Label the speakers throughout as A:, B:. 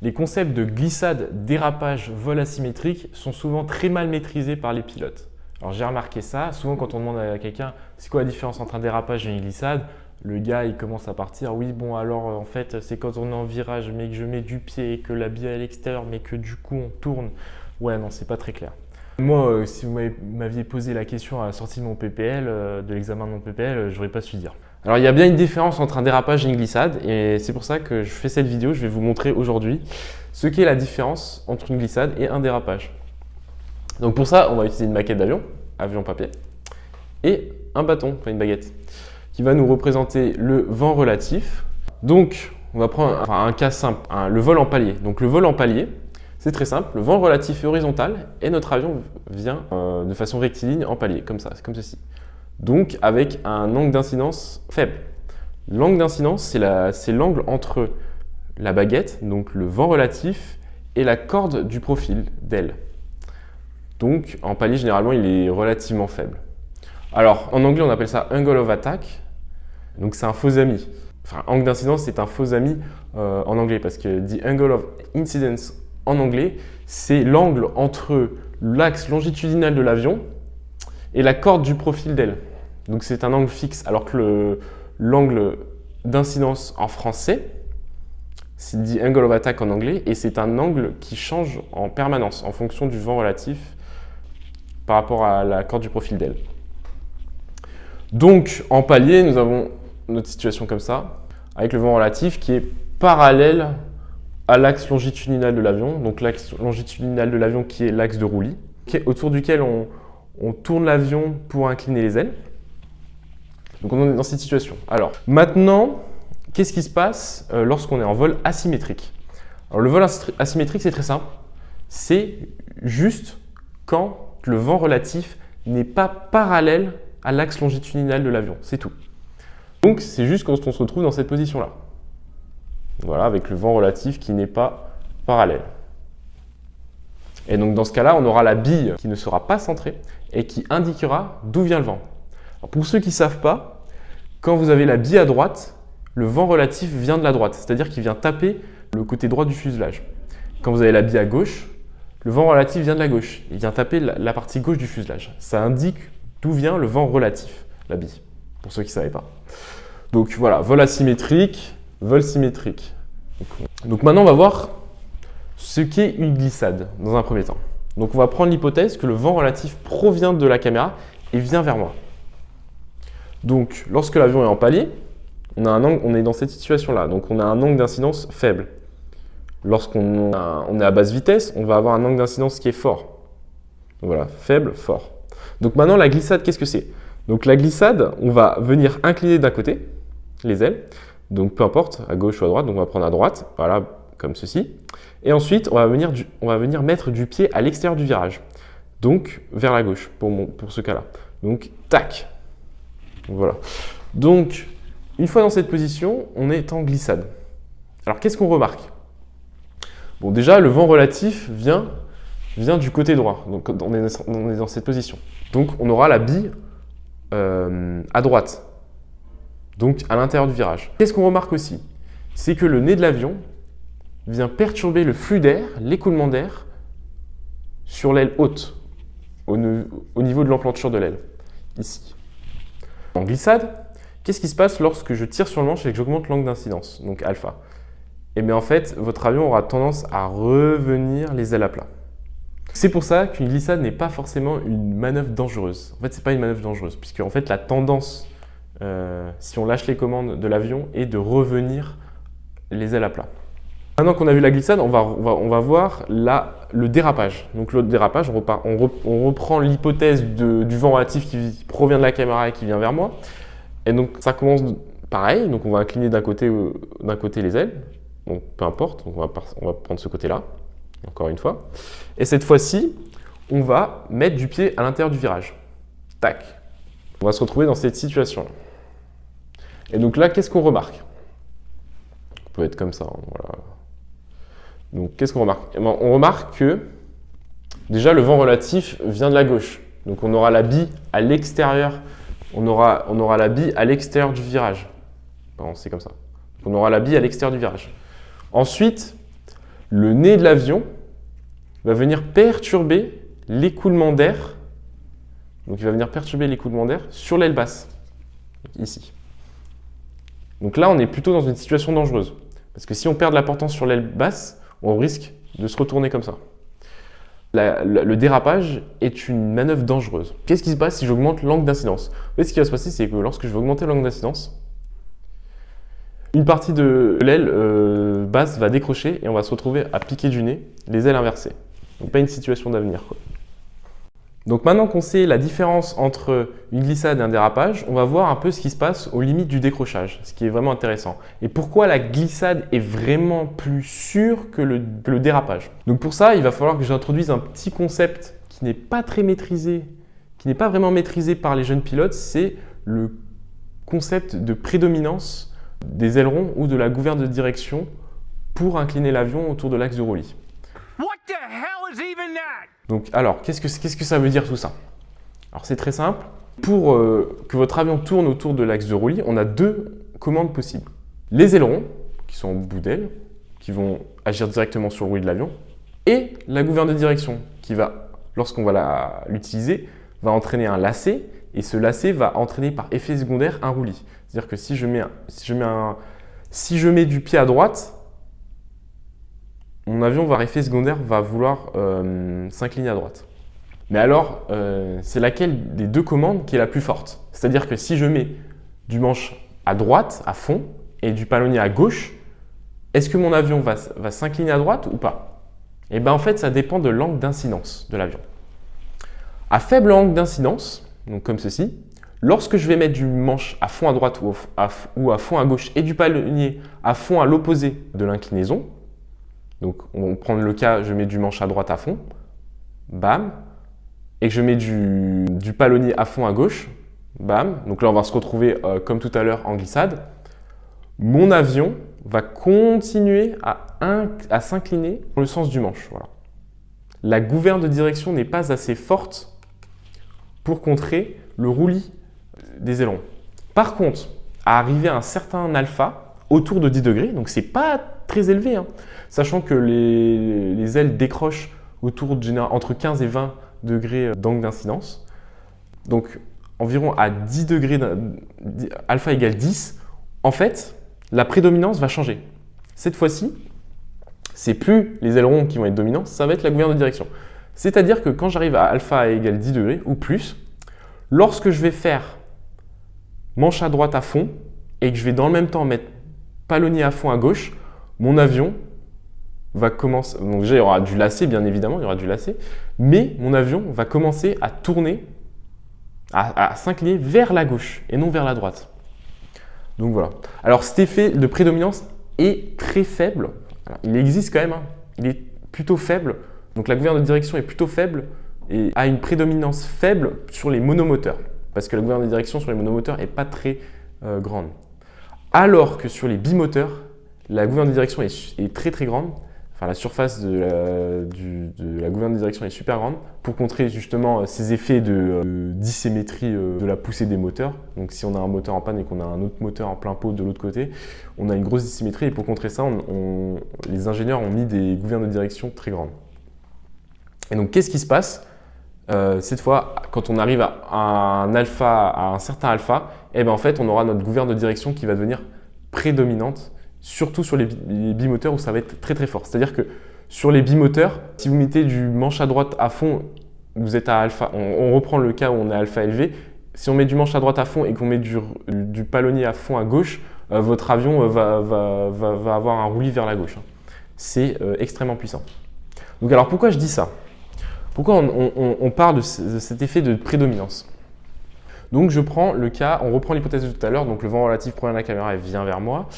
A: Les concepts de glissade, dérapage, vol asymétrique sont souvent très mal maîtrisés par les pilotes. Alors j'ai remarqué ça, souvent quand on demande à quelqu'un c'est quoi la différence entre un dérapage et une glissade, le gars il commence à partir, oui bon alors en fait c'est quand on est en virage mais que je mets du pied et que la bille est à l'extérieur mais que du coup on tourne. Ouais non c'est pas très clair. Moi si vous m'aviez posé la question à la sortie de mon PPL, de l'examen de mon PPL, j'aurais pas su dire. Alors il y a bien une différence entre un dérapage et une glissade et c'est pour ça que je fais cette vidéo, je vais vous montrer aujourd'hui ce qu'est la différence entre une glissade et un dérapage. Donc pour ça, on va utiliser une maquette d'avion, avion papier, et un bâton, enfin une baguette, qui va nous représenter le vent relatif. Donc on va prendre un cas simple, le vol en palier. Donc le vol en palier, c'est très simple, le vent relatif est horizontal et notre avion vient de façon rectiligne en palier, comme ça, c'est comme ceci. Donc avec un angle d'incidence faible. L'angle d'incidence, c'est l'angle entre la baguette, donc le vent relatif, et la corde du profil d'aile. Donc en palier, généralement, il est relativement faible. Alors en anglais, on appelle ça angle of attack. Donc c'est un faux ami. Enfin, angle d'incidence, c'est un faux ami en anglais parce que the angle of incidence en anglais, c'est l'angle entre l'axe longitudinal de l'avion et la corde du profil d'aile. Donc c'est un angle fixe, alors que l'angle d'incidence en français, c'est dit angle of attack en anglais, et c'est un angle qui change en permanence en fonction du vent relatif par rapport à la corde du profil d'aile. Donc en palier, nous avons notre situation comme ça, avec le vent relatif qui est parallèle à l'axe longitudinal de l'avion, donc l'axe longitudinal de l'avion qui est l'axe de roulis, autour duquel on tourne l'avion pour incliner les ailes. Donc on est dans cette situation. Alors maintenant, qu'est-ce qui se passe lorsqu'on est en vol asymétrique? Alors le vol asymétrique, c'est très simple. C'est juste quand le vent relatif n'est pas parallèle à l'axe longitudinal de l'avion. C'est tout. Donc c'est juste quand on se retrouve dans cette position-là. Voilà, avec le vent relatif qui n'est pas parallèle. Et donc dans ce cas-là, on aura la bille qui ne sera pas centrée et qui indiquera d'où vient le vent. Alors, pour ceux qui ne savent pas, quand vous avez la bille à droite, le vent relatif vient de la droite, c'est-à-dire qu'il vient taper le côté droit du fuselage. Quand vous avez la bille à gauche, le vent relatif vient de la gauche, il vient taper la partie gauche du fuselage. Ça indique d'où vient le vent relatif, la bille, pour ceux qui ne savaient pas. Donc voilà, vol asymétrique, vol symétrique. Donc maintenant, on va voir ce qu'est une glissade dans un premier temps. Donc on va prendre l'hypothèse que le vent relatif provient de la caméra et vient vers moi. Donc lorsque l'avion est en palier, on est dans cette situation-là. Donc on a un angle d'incidence faible. Lorsqu'on est à basse vitesse, on va avoir un angle d'incidence qui est fort. Donc voilà, faible, fort. Donc maintenant, la glissade, qu'est-ce que c'est? Donc la glissade, on va venir incliner d'un côté les ailes. Donc peu importe, à gauche ou à droite, donc on va prendre à droite, voilà, comme ceci. Et ensuite, on va venir mettre du pied à l'extérieur du virage. Donc vers la gauche, pour ce cas-là. Donc tac. Donc, voilà. Donc, une fois dans cette position, on est en glissade. Alors, qu'est-ce qu'on remarque? Bon, déjà, le vent relatif vient du côté droit. Donc, on est dans cette position. Donc, on aura la bille à droite. Donc, à l'intérieur du virage. Qu'est-ce qu'on remarque aussi? C'est que le nez de l'avion vient perturber le flux d'air, l'écoulement d'air, sur l'aile haute, au niveau de l'emplanture de l'aile, ici. En glissade, qu'est-ce qui se passe lorsque je tire sur le manche et que j'augmente l'angle d'incidence, donc alpha? Et bien en fait, votre avion aura tendance à revenir les ailes à plat. C'est pour ça qu'une glissade n'est pas forcément une manœuvre dangereuse. En fait, ce n'est pas une manœuvre dangereuse, puisque en fait, la tendance, si on lâche les commandes de l'avion, est de revenir les ailes à plat. Maintenant qu'on a vu la glissade, on va voir le dérapage. Donc le dérapage, on reprend l'hypothèse du vent relatif qui provient de la caméra et qui vient vers moi. Et donc ça commence pareil, donc on va incliner d'un côté les ailes, donc peu importe, donc on va prendre ce côté-là, encore une fois. Et cette fois-ci, on va mettre du pied à l'intérieur du virage. Tac. On va se retrouver dans cette situation. Et donc là, qu'est-ce qu'on remarque? On peut être comme ça, voilà. Donc, qu'est-ce qu'on remarque? On remarque que, déjà, le vent relatif vient de la gauche. Donc, on aura la bille à l'extérieur. On aura la bille à l'extérieur du virage. Pardon, c'est comme ça. Donc, on aura la bille à l'extérieur du virage. Ensuite, le nez de l'avion va venir perturber l'écoulement d'air. Donc il va venir perturber l'écoulement d'air sur l'aile basse, ici. Donc là, on est plutôt dans une situation dangereuse. Parce que si on perd de la portance sur l'aile basse, on risque de se retourner comme ça. Le dérapage est une manœuvre dangereuse. Qu'est-ce qui se passe si j'augmente l'angle d'incidence? En fait, ce qui va se passer, c'est que lorsque je vais augmenter l'angle d'incidence, une partie de l'aile basse va décrocher et on va se retrouver à piquer du nez, les ailes inversées. Donc pas une situation d'avenir. Donc maintenant qu'on sait la différence entre une glissade et un dérapage, on va voir un peu ce qui se passe aux limites du décrochage, ce qui est vraiment intéressant. Et pourquoi la glissade est vraiment plus sûre que le dérapage. Donc pour ça, il va falloir que j'introduise un petit concept qui n'est pas très maîtrisé, qui n'est pas vraiment maîtrisé par les jeunes pilotes, c'est le concept de prédominance des ailerons ou de la gouverne de direction pour incliner l'avion autour de l'axe de roulis.
B: What the hell is even that?
A: Donc, alors, qu'est-ce que ça veut dire tout ça? Alors, c'est très simple. Pour que votre avion tourne autour de l'axe de roulis, on a deux commandes possibles. Les ailerons, qui sont en bout d'aile, qui vont agir directement sur le roulis de l'avion, et la gouverne de direction, qui va, lorsqu'on va l'utiliser, va entraîner un lacet, et ce lacet va entraîner par effet secondaire un roulis. C'est-à-dire que si je mets du pied à droite, mon avion par effet secondaire va vouloir s'incliner à droite. Mais alors, c'est laquelle des deux commandes qui est la plus forte? C'est-à-dire que si je mets du manche à droite, à fond, et du palonnier à gauche, est-ce que mon avion va s'incliner à droite ou pas? Et bien en fait, ça dépend de l'angle d'incidence de l'avion. À faible angle d'incidence, donc comme ceci, lorsque je vais mettre du manche à fond à droite ou à fond à gauche et du palonnier à fond à l'opposé de l'inclinaison, donc on prend le cas, je mets du manche à droite à fond, bam, et que je mets du palonnier à fond à gauche, bam, donc là on va se retrouver comme tout à l'heure en glissade, mon avion va continuer à s'incliner dans le sens du manche. Voilà. La gouverne de direction n'est pas assez forte pour contrer le roulis des ailerons. Par contre, à arriver à un certain alpha, autour de 10 degrés, donc c'est pas très élevé, hein, sachant que les ailes décrochent entre 15 et 20 degrés d'angle d'incidence. Donc environ à 10 degrés, alpha égale 10, en fait, la prédominance va changer. Cette fois-ci, c'est plus les ailerons qui vont être dominants, ça va être la gouverne de direction. C'est-à-dire que quand j'arrive à alpha égale 10 degrés ou plus, lorsque je vais faire manche à droite à fond et que je vais dans le même temps mettre palonnier à fond à gauche, mon avion va commencer, donc déjà il y aura du lacet bien évidemment, il y aura du lacet, mais mon avion va commencer à tourner, à s'incliner vers la gauche et non vers la droite. Donc voilà. Alors cet effet de prédominance est très faible. Alors, il existe quand même, hein. Il est plutôt faible. Donc la gouverne de direction est plutôt faible et a une prédominance faible sur les monomoteurs. Parce que la gouverne de direction sur les monomoteurs n'est pas très grande. Alors que sur les bimoteurs, la gouverne de direction est très très grande. Enfin, la surface de la gouverne de direction est super grande pour contrer justement ces effets de dissymétrie de la poussée des moteurs. Donc si on a un moteur en panne et qu'on a un autre moteur en plein pot de l'autre côté, on a une grosse dissymétrie et pour contrer ça, les ingénieurs ont mis des gouvernes de direction très grandes. Et donc qu'est-ce qui se passe cette fois quand on arrive à un certain alpha, et bien en fait on aura notre gouverne de direction qui va devenir prédominante, surtout sur les bimoteurs où ça va être très très fort. C'est-à-dire que sur les bimoteurs, si vous mettez du manche à droite à fond, vous êtes à alpha, on reprend le cas où on est à alpha élevé, si on met du manche à droite à fond et qu'on met du palonnier à fond à gauche, votre avion va avoir un roulis vers la gauche. C'est extrêmement puissant. Donc alors pourquoi je dis ça? Pourquoi on parle de cet effet de prédominance? Donc je prends le cas, on reprend l'hypothèse de tout à l'heure, donc le vent relatif provient de la caméra et vient vers moi,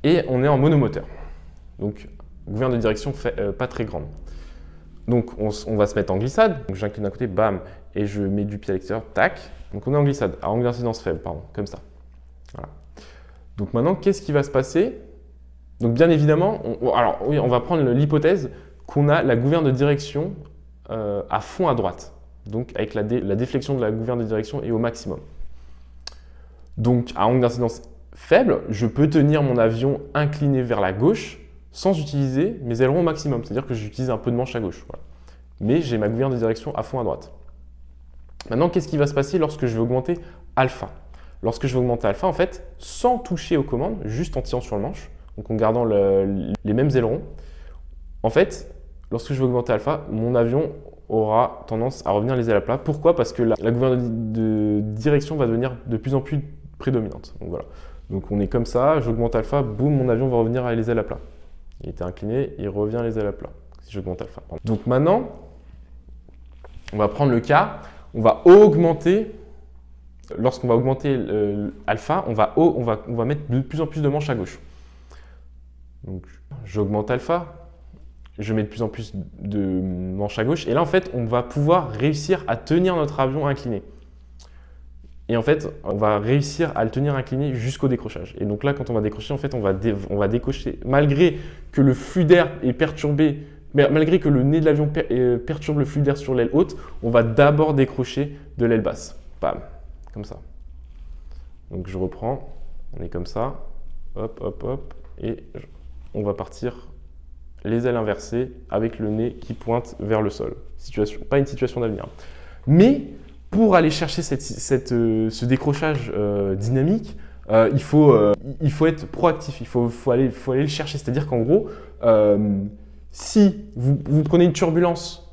A: et on est en monomoteur. Donc gouverne de direction pas très grande. Donc on va se mettre en glissade, donc j'incline d'un côté, bam, et je mets du pied à l'extérieur, tac. Donc on est en glissade, à angle d'incidence faible, pardon, comme ça. Voilà. Donc maintenant, qu'est-ce qui va se passer? Donc bien évidemment, on va prendre l'hypothèse qu'on a la gouverne de direction à fond à droite. Donc avec la déflexion de la gouverne de direction est au maximum. Donc à angle d'incidence faible, je peux tenir mon avion incliné vers la gauche sans utiliser mes ailerons au maximum. C'est-à-dire que j'utilise un peu de manche à gauche. Voilà. Mais j'ai ma gouverne de direction à fond à droite. Maintenant, qu'est-ce qui va se passer lorsque je vais augmenter alpha? Lorsque je vais augmenter alpha, en fait, sans toucher aux commandes, juste en tirant sur le manche, donc en gardant les mêmes ailerons, en fait, lorsque je vais augmenter alpha, mon avion aura tendance à revenir les ailes à plat. Pourquoi? Parce que la gouverne de direction va devenir de plus en plus prédominante. Donc voilà. Donc on est comme ça, j'augmente alpha, boum, mon avion va revenir à les ailes à plat. Il était incliné, il revient les ailes à plat. Si j'augmente alpha. Pardon. Donc maintenant, on va prendre le cas, on va augmenter. Lorsqu'on va augmenter alpha, on va mettre de plus en plus de manches à gauche. Donc j'augmente alpha, je mets de plus en plus de manches à gauche, et là en fait on va pouvoir réussir à tenir notre avion incliné. Et en fait on va réussir à le tenir incliné jusqu'au décrochage. Et donc là quand on va décrocher, en fait on va décocher, malgré que le flux d'air est perturbé, malgré que le nez de l'avion perturbe le flux d'air sur l'aile haute, on va d'abord décrocher de l'aile basse. Bam, comme ça. Donc je reprends, on est comme ça, hop, hop, hop, et on va partir les ailes inversées avec le nez qui pointe vers le sol. Pas une situation d'avenir. Mais pour aller chercher ce décrochage dynamique, il faut être proactif, il faut aller le chercher. C'est-à-dire qu'en gros, si vous prenez une turbulence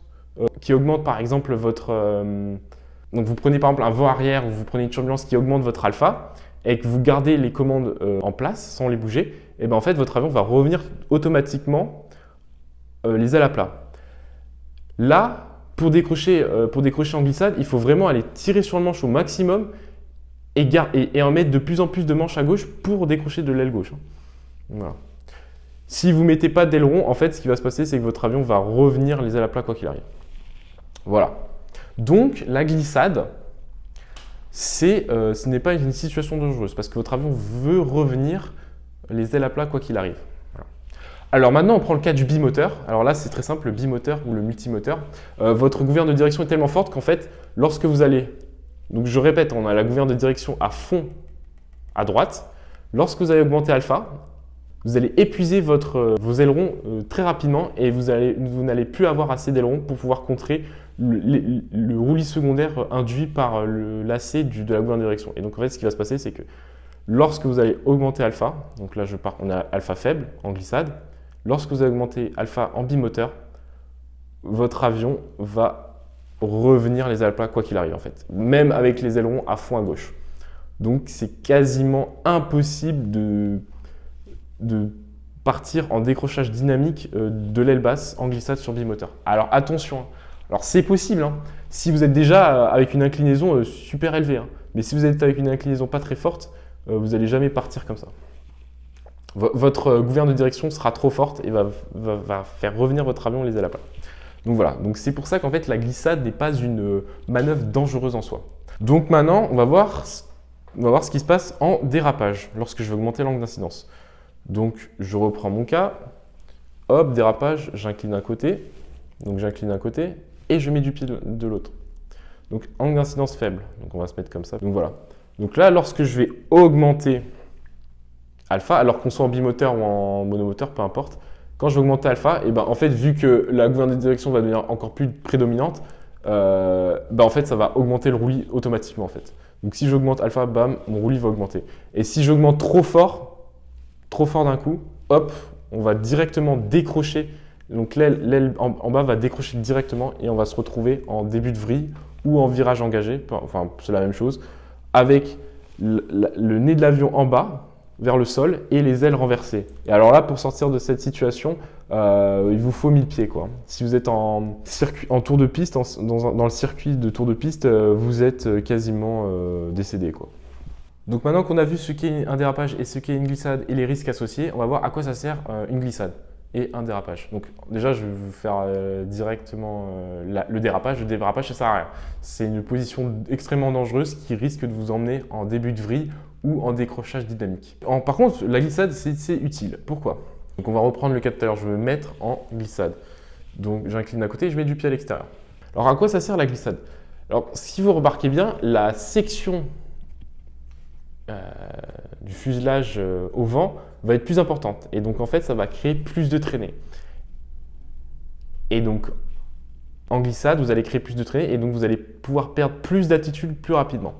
A: qui augmente par exemple donc vous prenez par exemple un vent arrière ou vous prenez une turbulence qui augmente votre alpha et que vous gardez les commandes en place sans les bouger, et ben en fait votre avion va revenir automatiquement les ailes à plat. Là, pour décrocher en glissade, il faut vraiment aller tirer sur le manche au maximum et en mettre de plus en plus de manches à gauche pour décrocher de l'aile gauche. Voilà. Si vous ne mettez pas d'aileron, en fait, ce qui va se passer, c'est que votre avion va revenir les ailes à plat quoi qu'il arrive. Voilà. Donc, la glissade, ce n'est pas une situation dangereuse parce que votre avion veut revenir les ailes à plat quoi qu'il arrive. Voilà. Alors maintenant, on prend le cas du bimoteur. Alors là, c'est très simple, le bimoteur ou le multimoteur. Votre gouverne de direction est tellement forte qu'en fait, lorsque vous allez, donc je répète, on a la gouverne de direction à fond à droite. Lorsque vous allez augmenter alpha, vous allez épuiser vos ailerons très rapidement et vous n'allez plus avoir assez d'ailerons pour pouvoir contrer le roulis secondaire induit par le lacet de la gouverne de direction. Et donc en fait, ce qui va se passer, c'est que lorsque vous allez augmenter alpha, donc là on a alpha faible en glissade, lorsque vous allez augmenter alpha en bimoteur, votre avion va revenir les ailes à plat quoi qu'il arrive en fait, même avec les ailerons à fond à gauche. Donc c'est quasiment impossible de partir en décrochage dynamique de l'aile basse en glissade sur bimoteur. Alors attention, hein. Alors c'est possible hein, si vous êtes déjà avec une inclinaison super élevée, hein. Mais si vous êtes avec une inclinaison pas très forte, vous n'allez jamais partir comme ça. Votre gouverne de direction sera trop forte et va faire revenir votre avion les ailes à plat. Donc voilà, donc c'est pour ça qu'en fait la glissade n'est pas une manœuvre dangereuse en soi. Donc maintenant, on va voir ce qui se passe en dérapage lorsque je vais augmenter l'angle d'incidence. Donc je reprends mon cas, hop, dérapage, j'incline d'un côté, donc j'incline d'un côté et je mets du pied de l'autre. Donc angle d'incidence faible, donc on va se mettre comme ça. Donc voilà. Donc là, lorsque je vais augmenter alpha, alors qu'on soit en bimoteur ou en monomoteur, peu importe, quand je vais augmenter alpha, et ben en fait, vu que la gouverne de direction va devenir encore plus prédominante, en fait, ça va augmenter le roulis automatiquement en fait. Donc si j'augmente alpha, bam, mon roulis va augmenter. Et si j'augmente trop fort d'un coup, hop, on va directement décrocher. Donc l'aile en bas va décrocher directement et on va se retrouver en début de vrille ou en virage engagé, enfin c'est la même chose, avec le nez de l'avion en bas vers le sol et les ailes renversées. Et alors là, pour sortir de cette situation, il vous faut 1000 pieds, quoi. Si vous êtes en tour de piste, dans le circuit de tour de piste, vous êtes quasiment décédé, quoi. Donc maintenant qu'on a vu ce qu'est un dérapage et ce qu'est une glissade et les risques associés, on va voir à quoi ça sert une glissade et un dérapage. Donc déjà, je vais vous faire directement le dérapage. Le dérapage, ça sert à rien. C'est une position extrêmement dangereuse qui risque de vous emmener en début de vrille ou en décrochage dynamique. Par contre, la glissade, c'est utile. Pourquoi? Donc on va reprendre le cas de tout à l'heure. Je vais me mettre en glissade. Donc j'incline d'un côté et je mets du pied à l'extérieur. Alors à quoi ça sert la glissade? Alors si vous remarquez bien, la section du fuselage au vent va être plus importante. Et donc en fait, ça va créer plus de traînées. Et donc en glissade, vous allez créer plus de traînées et donc vous allez pouvoir perdre plus d'altitude plus rapidement.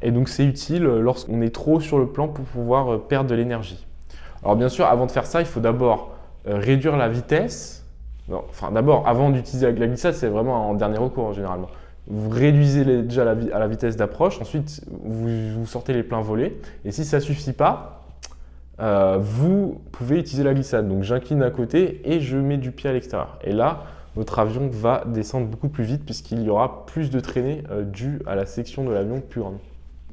A: Et donc c'est utile lorsqu'on est trop sur le plan pour pouvoir perdre de l'énergie. Alors bien sûr, avant de faire ça, il faut d'abord réduire la vitesse. Non, enfin d'abord, avant d'utiliser la glissade, c'est vraiment en dernier recours généralement. Vous réduisez déjà à la vitesse d'approche, ensuite vous sortez les pleins volets. Et si ça ne suffit pas, vous pouvez utiliser la glissade. Donc j'incline à côté et je mets du pied à l'extérieur. Et là, votre avion va descendre beaucoup plus vite puisqu'il y aura plus de traînées dues à la section de l'avion plus grande.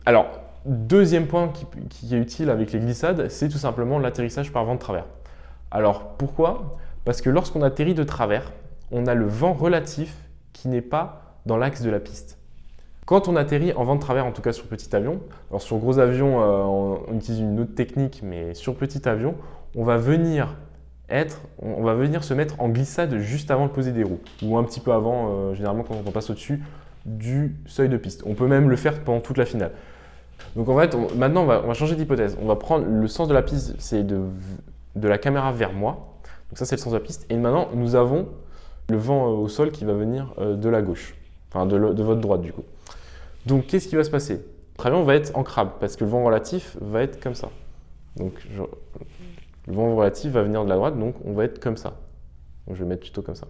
A: Alors, deuxième point qui est utile avec les glissades, c'est tout simplement l'atterrissage par vent de travers. Alors pourquoi ? Parce que lorsqu'on atterrit de travers, on a le vent relatif qui n'est pas dans l'axe de la piste. Quand on atterrit en vent de travers, en tout cas sur petit avion, alors sur gros avion, on utilise une autre technique, mais sur petit avion, on va venir se mettre en glissade juste avant de poser des roues, ou un petit peu avant, généralement quand on passe au-dessus du seuil de piste. On peut même le faire pendant toute la finale. Donc en fait, maintenant on va changer d'hypothèse. On va prendre le sens de la piste, c'est de la caméra vers moi. Donc ça c'est le sens de la piste. Et maintenant nous avons le vent au sol qui va venir de la gauche, enfin de votre droite du coup. Donc qu'est-ce qui va se passer ? Très bien, on va être en crabe parce que le vent relatif va être comme ça. Donc le vent relatif va venir de la droite, donc on va être comme ça. Donc je vais mettre plutôt comme ça.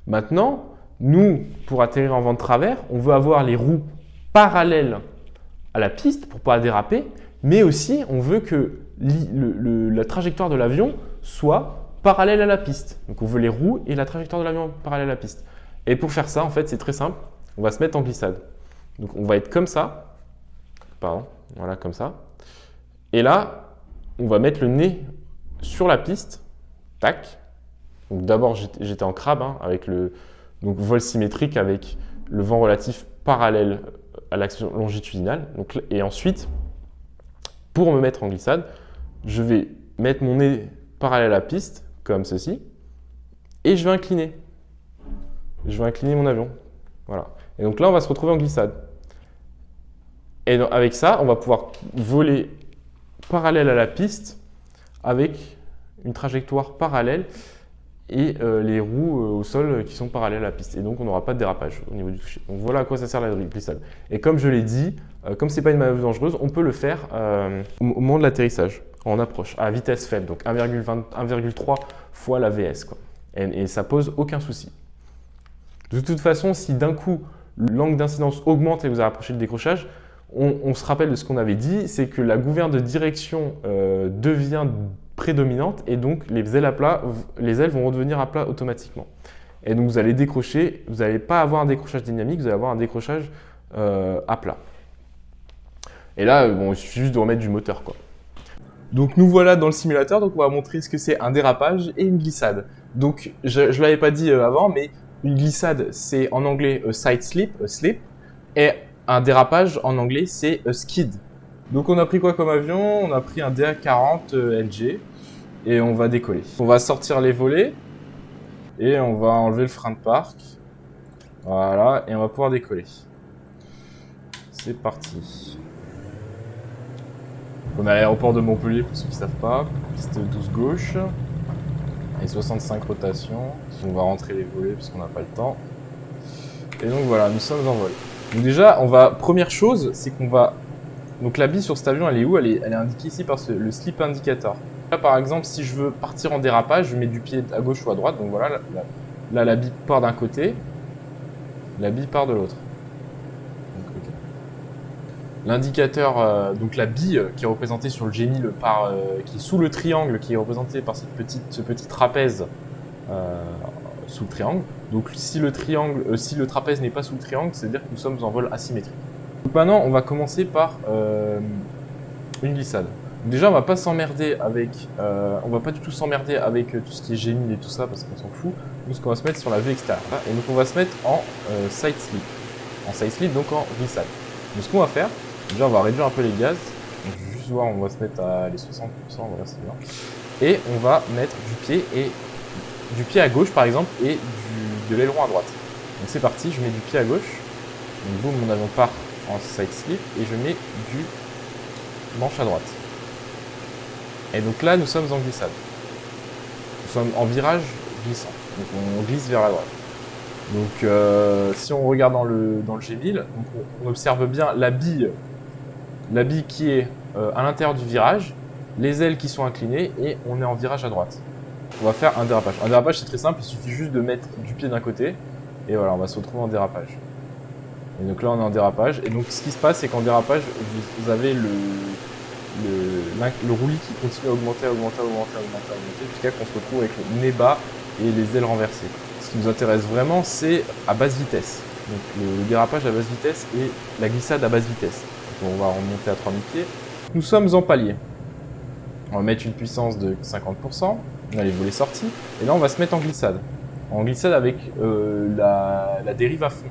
A: Maintenant, nous, pour atterrir en vent de travers, on veut avoir les roues parallèles à la piste pour ne pas déraper, mais aussi on veut que la trajectoire de l'avion soit parallèle à la piste. Donc on veut les roues et la trajectoire de l'avion parallèle à la piste. Et pour faire ça, en fait, c'est très simple. On va se mettre en glissade. Donc on va être comme ça. Pardon, voilà, comme ça. Et là, on va mettre le nez sur la piste. Tac. Donc d'abord, j'étais en crabe, hein, avec le vol symétrique avec le vent relatif parallèle à l'axe longitudinal. Donc, et ensuite, pour me mettre en glissade, je vais mettre mon nez parallèle à la piste, comme ceci, et je vais incliner. Je vais incliner mon avion. Voilà. Et donc là, on va se retrouver en glissade. Et donc, avec ça, on va pouvoir voler parallèle à la piste avec une trajectoire parallèle et les roues au sol qui sont parallèles à la piste. Et donc, on n'aura pas de dérapage au niveau du toucher. Donc, voilà à quoi ça sert la glissade. Et comme je l'ai dit, comme ce n'est pas une manœuvre dangereuse, on peut le faire au moment de l'atterrissage, en approche, à vitesse faible, donc 1,3 fois la VS, quoi. Et ça pose aucun souci. De toute façon, si d'un coup, l'angle d'incidence augmente et vous approchez le décrochage, on se rappelle de ce qu'on avait dit, c'est que la gouverne de direction devient prédominante et donc les ailes vont redevenir à plat automatiquement. Et donc vous allez décrocher, vous n'allez pas avoir un décrochage dynamique, vous allez avoir un décrochage à plat. Et là, bon, il suffit juste de remettre du moteur, quoi. Donc nous voilà dans le simulateur, donc on va montrer ce que c'est un dérapage et une glissade. Donc je ne l'avais pas dit avant, mais une glissade c'est en anglais side slip, et un dérapage en anglais c'est skid. Donc on a pris quoi comme avion ? On a pris un DA40 LG et on va décoller. On va sortir les volets et on va enlever le frein de parc. Voilà, et on va pouvoir décoller. C'est parti. On est à l'aéroport de Montpellier pour ceux qui ne savent pas. Piste 12 gauche et 65 rotations. On va rentrer les volets parce qu'on n'a pas le temps. Et donc voilà, nous sommes en vol. Donc déjà, première chose, c'est qu'on va... Donc la bille sur cet avion, elle est où ? Elle est indiquée ici par le slip indicator. Là par exemple, si je veux partir en dérapage, je mets du pied à gauche ou à droite. Donc voilà, là la bille part d'un côté, la bille part de l'autre. Okay. L'indicateur, donc la bille qui est représentée sur le génie, qui est sous le triangle, qui est représenté par ce petit trapèze sous le triangle. Donc si le trapèze n'est pas sous le triangle, c'est-à-dire que nous sommes en vol asymétrique. Donc maintenant, on va commencer par une glissade. Donc déjà, on va pas s'emmerder avec, on va pas du tout s'emmerder avec tout ce qui est génie et tout ça parce qu'on s'en fout. Nous, ce qu'on va se mettre sur la vue extérieure. Et donc, on va se mettre en side slip. En side slip, donc en glissade. Donc, ce qu'on va faire, déjà, on va réduire un peu les gaz. Donc, je vais juste voir, on va se mettre à les 60%, voilà, c'est bien. Et on va mettre du pied à gauche, par exemple, et de l'aileron à droite. Donc, c'est parti, je mets du pied à gauche. Donc, boum, mon avion part en side slip et je mets du manche à droite. Et donc là, nous sommes en glissade. Nous sommes en virage glissant. Donc on glisse vers la droite. Donc si on regarde dans le G1000, donc on observe bien la bille qui est à l'intérieur du virage, les ailes qui sont inclinées et on est en virage à droite. On va faire un dérapage. Un dérapage c'est très simple, il suffit juste de mettre du pied d'un côté et voilà, on va se retrouver en dérapage. Et donc là on est en dérapage et donc ce qui se passe c'est qu'en dérapage vous avez le roulis qui continue à augmenter jusqu'à qu'on se retrouve avec le nez bas et les ailes renversées. Ce qui nous intéresse vraiment c'est à basse vitesse. Donc le dérapage à basse vitesse et la glissade à basse vitesse. Donc on va remonter à 3000 pieds. Nous sommes en palier. On va mettre une puissance de 50%. On a les volets sortis. Et là on va se mettre en glissade. En glissade avec la dérive à fond.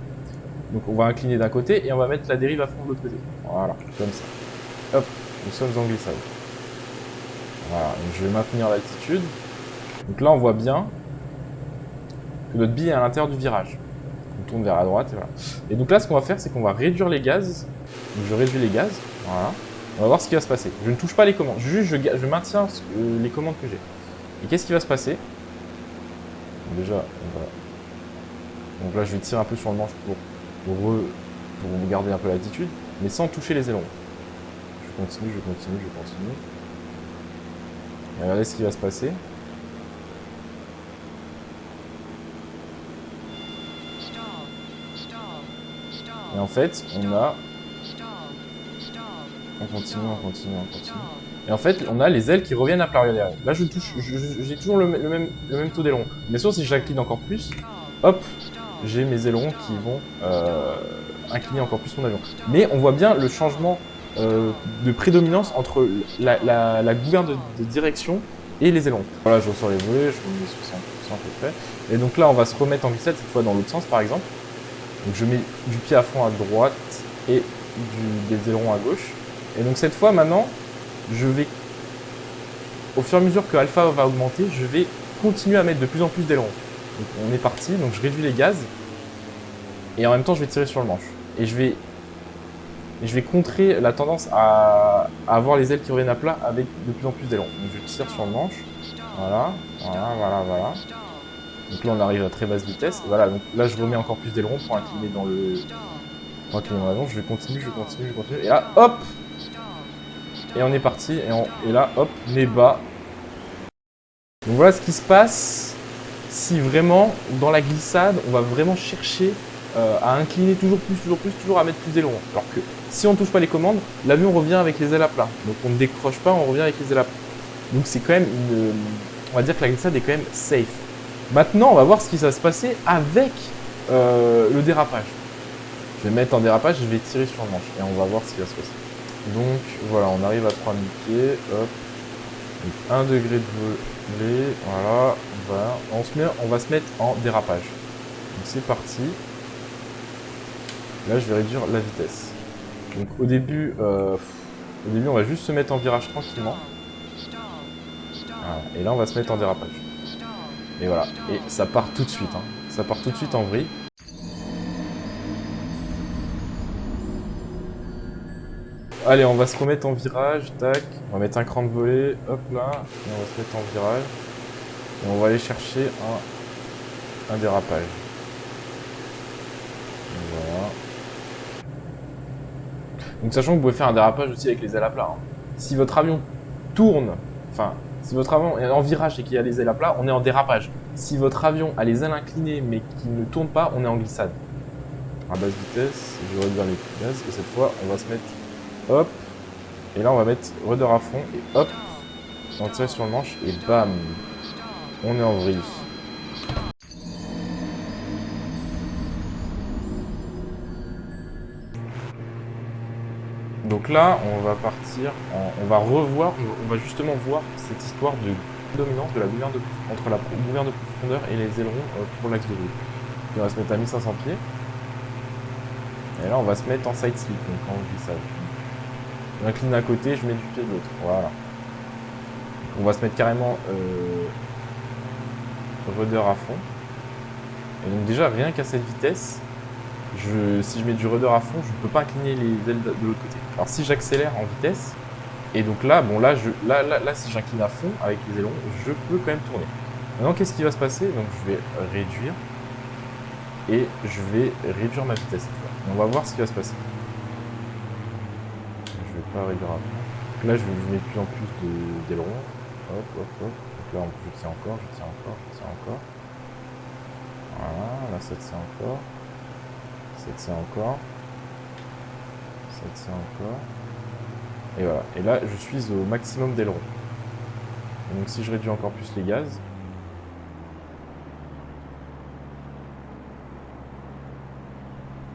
A: Donc on va incliner d'un côté et on va mettre la dérive à fond de l'autre côté. Voilà, comme ça. Hop, nous sommes en glissade. Voilà, donc je vais maintenir l'altitude. Donc là on voit bien que notre bille est à l'intérieur du virage. On tourne vers la droite et voilà. Et donc là ce qu'on va faire c'est qu'on va réduire les gaz. Donc je réduis les gaz, voilà. On va voir ce qui va se passer. Je ne touche pas les commandes, juste je maintiens les commandes que j'ai. Et qu'est-ce qui va se passer? Déjà, on va... Donc là je vais tirer un peu sur le manche pour garder un peu l'altitude, mais sans toucher les ailerons. Je continue. Et regardez ce qui va se passer. Et en fait, on continue. Et en fait, on a les ailes qui reviennent à plat. Regardez. Là, je touche, j'ai toujours le même taux d'aileron. Bien sûr, si j'incline encore plus, hop, j'ai mes ailerons qui vont incliner encore plus mon avion. Mais on voit bien le changement de prédominance entre la gouverne de direction et les ailerons. Voilà, je ressors les volets, je mets 60% à peu près. Et donc là, on va se remettre en glissade, cette fois dans l'autre sens, par exemple. Donc je mets du pied à fond à droite et des ailerons à gauche. Et donc cette fois, maintenant, je vais, au fur et à mesure que alpha va augmenter, je vais continuer à mettre de plus en plus d'ailerons. Donc on est parti, donc je réduis les gaz. Et en même temps, je vais tirer sur le manche. Et je vais contrer la tendance à avoir les ailes qui reviennent à plat avec de plus en plus d'ailerons. Donc je tire sur le manche. Voilà. Donc là, on arrive à très basse vitesse. Et voilà, donc là, je remets encore plus d'ailerons pour incliner dans pour incliner mon avion. Je continue. Et là, hop! Et on est parti. Et là, hop, nez bas. Donc voilà ce qui se passe si vraiment, dans la glissade, on va vraiment chercher à incliner toujours à mettre plus d'ailerons. Alors que si on ne touche pas les commandes, l'avion revient avec les ailes à plat. Donc on ne décroche pas, on revient avec les ailes à plat. Donc c'est quand même on va dire que la glissade est quand même safe. Maintenant, on va voir ce qui va se passer avec le dérapage. Je vais mettre en dérapage, je vais tirer sur le manche et on va voir ce qui va se passer. Donc voilà, on arrive à 3000 pieds, hop. Donc 1 degré de volet, voilà. On va se mettre en dérapage. Donc c'est parti. Là, je vais réduire la vitesse. Donc au début, on va juste se mettre en virage tranquillement. Voilà. Et là, on va se mettre en dérapage. Et voilà, et ça part tout de suite, hein. Ça part tout de suite en vrille. Allez, on va se remettre en virage, tac. On va mettre un cran de volée, hop là. Et on va se mettre en virage. Et on va aller chercher un dérapage. Voilà. Donc sachant que vous pouvez faire un dérapage aussi avec les ailes à plat. Hein. Si votre avion tourne, si votre avion est en virage et qu'il y a les ailes à plat, on est en dérapage. Si votre avion a les ailes inclinées mais qui ne tourne pas, on est en glissade. À basse vitesse, je vais réduire les gaz et cette fois, on va se mettre hop. Et là, on va mettre rudder à fond et hop. On tire sur le manche et bam. On est en vrille. Donc là, on va partir, on va justement voir cette histoire de dominance de la gouverne entre la gouverne de profondeur et les ailerons pour l'axe de roue. On va se mettre à 1500 pieds. Et là, on va se mettre en side slip, donc en glissade. On incline d'un côté, je mets du pied de l'autre. Voilà. On va se mettre carrément rudder à fond. Et donc déjà, rien qu'à cette vitesse, si je mets du rudder à fond, je ne peux pas incliner les ailes de l'autre côté. Alors si j'accélère en vitesse, Et donc là, bon là, si j'incline à fond avec les ailerons, je peux quand même tourner. Maintenant, qu'est-ce qui va se passer? Donc je vais réduire. Et je vais réduire ma vitesse cette fois. On va voir ce qui va se passer. Je vais pas réduire à fond. Donc là, je mets de plus en plus d'ailerons. Hop, hop, hop. Donc là, je tiens encore, je tiens encore, je tiens encore. Voilà, là, ça tient encore. Ça tient encore. Ça tient encore. Et voilà. Et là, je suis au maximum d'ailerons. Donc si je réduis encore plus les gaz,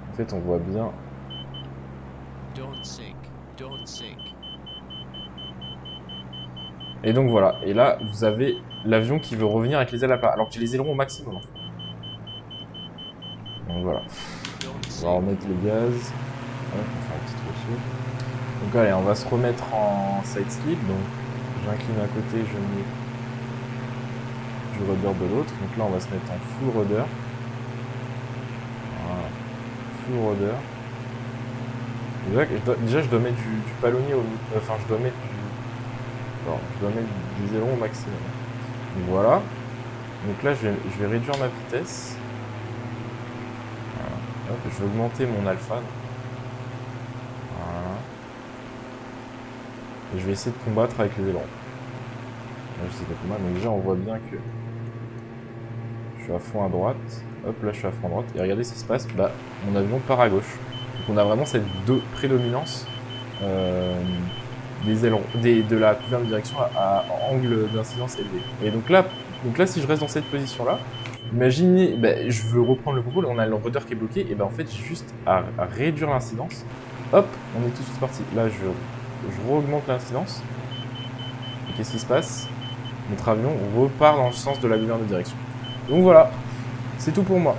A: en fait, on voit bien.
C: Don't sink. Don't sink.
A: Et donc voilà. Et là, vous avez l'avion qui veut revenir avec les ailes à plat, alors que j'ai les ailerons au maximum. Donc voilà.
C: Don't
A: On va
C: sink.
A: remettre le gaz. Hop, on fait un petit trousseau. Donc allez, on va se remettre en side slip. Donc j'incline à côté, je mets du rudder de l'autre. Donc là, on va se mettre en full rudder. Voilà. Full rudder. Déjà, je dois mettre du palonnier au... Enfin, je dois mettre du... Alors, je dois mettre des ailerons au maximum. Donc voilà. Donc là, je vais réduire ma vitesse. Voilà. Hop, je vais augmenter mon alpha. Voilà. Et je vais essayer de combattre avec les ailerons. Là, j'essaie de combattre. Donc déjà, on voit bien que je suis à fond à droite. Hop, là, je suis à fond à droite. Et regardez ce qui se passe. Bah, mon avion part à gauche. Donc on a vraiment cette prédominance des ailerons, de la gouverne de direction à angle d'incidence élevé. Et donc là, si je reste dans cette position-là, imaginez, bah, je veux reprendre le contrôle, on a le rudder qui est bloqué, et ben en fait j'ai juste à réduire l'incidence. Hop, on est tout de suite parti. Là, je re-augmente l'incidence. Et qu'est-ce qui se passe? Notre avion repart dans le sens de la gouverne de direction. Donc voilà, c'est tout pour moi.